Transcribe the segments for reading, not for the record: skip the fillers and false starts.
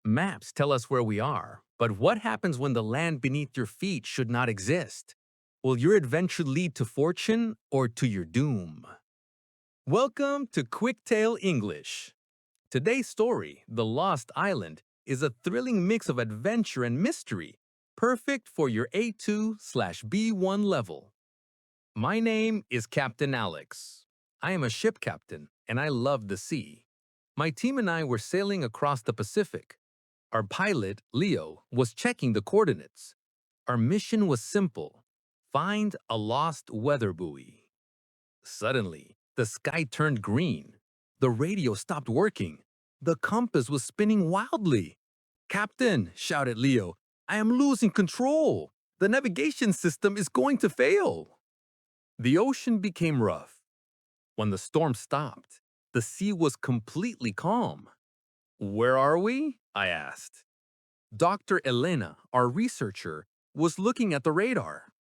Maps tell us where we are, but what happens when the land beneath your feet should not exist? Will your adventure lead to fortune or to your doom? Welcome to Quicktail English. Today's story, The Lost Island, is a thrilling mix of adventure and mystery, perfect for your A2/B1 level. My name is Captain Alex. I am a ship captain, and I love the sea. My team and I were sailing across the Pacific. Our pilot, Leo, was checking the coordinates. Our mission was simple: find a lost weather buoy. Suddenly, the sky turned green. The radio stopped working. The compass was spinning wildly. "Captain," shouted Leo, "I am losing control. The navigation system is going to fail." The ocean became rough. When the storm stopped, the sea was completely calm. "Where are we?" I asked. Dr. Elena, our researcher, was looking at the radar.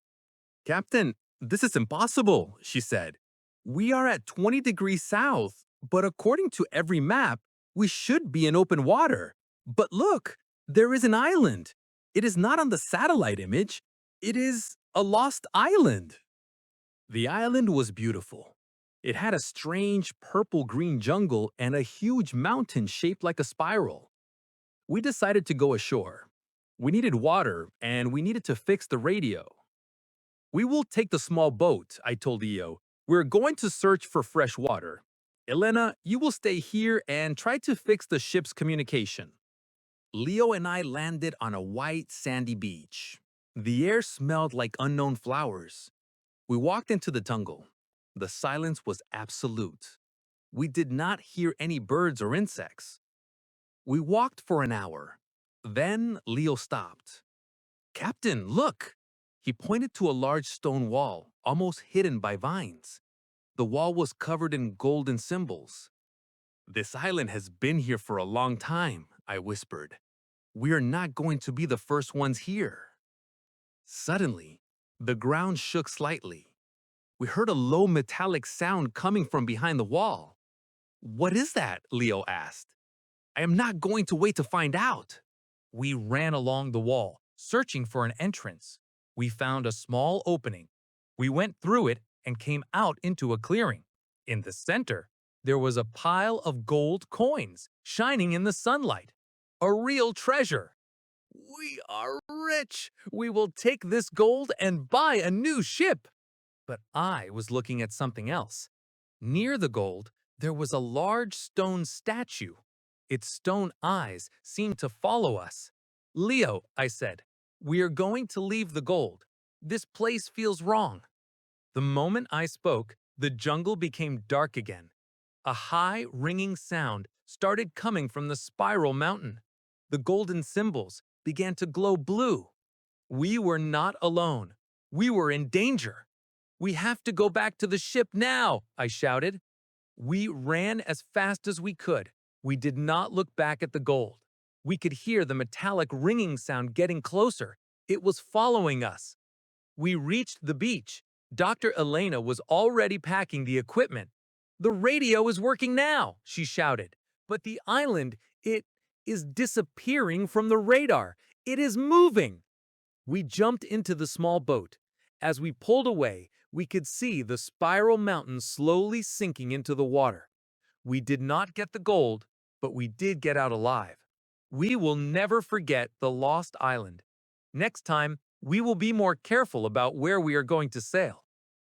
"Captain, this is impossible," she said. "We are at 20 degrees south, but according to every map, we should be in open water. But look, there is an island. It is not on the satellite image. It is a lost island." The island was beautiful. It had a strange purple-green jungle and a huge mountain shaped like a spiral. We decided to go ashore. We needed water, and we needed to fix the radio. "We will take the small boat," I told Leo. "We're going to search for fresh water. Elena, you will stay here and try to fix the ship's communication." Leo and I landed on a white, sandy beach. The air smelled like unknown flowers. We walked into the jungle. The silence was absolute. We did not hear any birds or insects. We walked for an hour. Then Leo stopped. "Captain, look!" He pointed to a large stone wall, almost hidden by vines. The wall was covered in golden symbols. "This island has been here for a long time," I whispered. "We are not going to be the first ones here." Suddenly, the ground shook slightly. We heard a low metallic sound coming from behind the wall. "What is that?" Leo asked. "I am not going to wait to find out." We ran along the wall, searching for an entrance. We found a small opening. We went through it and came out into a clearing. In the center, there was a pile of gold coins shining in the sunlight. A real treasure. "We are rich! We will take this gold and buy a new ship!" But I was looking at something else. Near the gold, there was a large stone statue. Its stone eyes seemed to follow us. "Leo," I said, "we are going to leave the gold. This place feels wrong." The moment I spoke, the jungle became dark again. A high, ringing sound started coming from the spiral mountain. The golden symbols began to glow blue. We were not alone. We were in danger. "We have to go back to the ship now!" I shouted. We ran as fast as we could. We did not look back at the gold. We could hear the metallic ringing sound getting closer. It was following us. We reached the beach. Dr. Elena was already packing the equipment. "The radio is working now!" she shouted. "But the island, it is disappearing from the radar. It is moving!" We jumped into the small boat. As we pulled away, we could see the spiral mountain slowly sinking into the water. We did not get the gold, but we did get out alive. We will never forget the lost island. Next time, we will be more careful about where we are going to sail.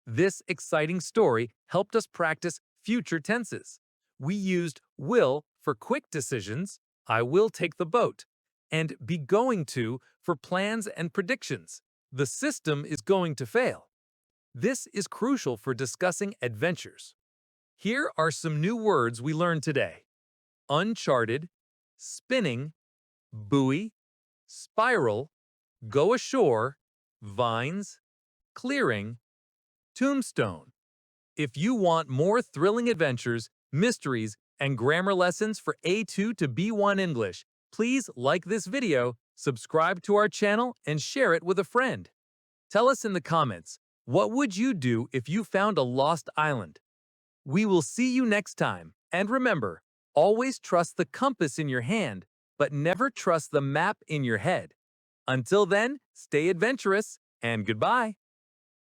This exciting story helped us practice future tenses. We used will for quick decisions, "I will take the boat," and "be going to" for plans and predictions. "The system is going to fail." This is crucial for discussing adventures. Here are some new words we learned today: uncharted, spinning, buoy, spiral, go ashore, vines, clearing, tombstone. If you want more thrilling adventures, mysteries, and grammar lessons for A2 to B1 English, please like this video, subscribe to our channel, and share it with a friend. Tell us in the comments, what would you do if you found a lost island? We will see you next time, and remember, always trust the compass in your hand, but never trust the map in your head. Until then, stay adventurous and goodbye.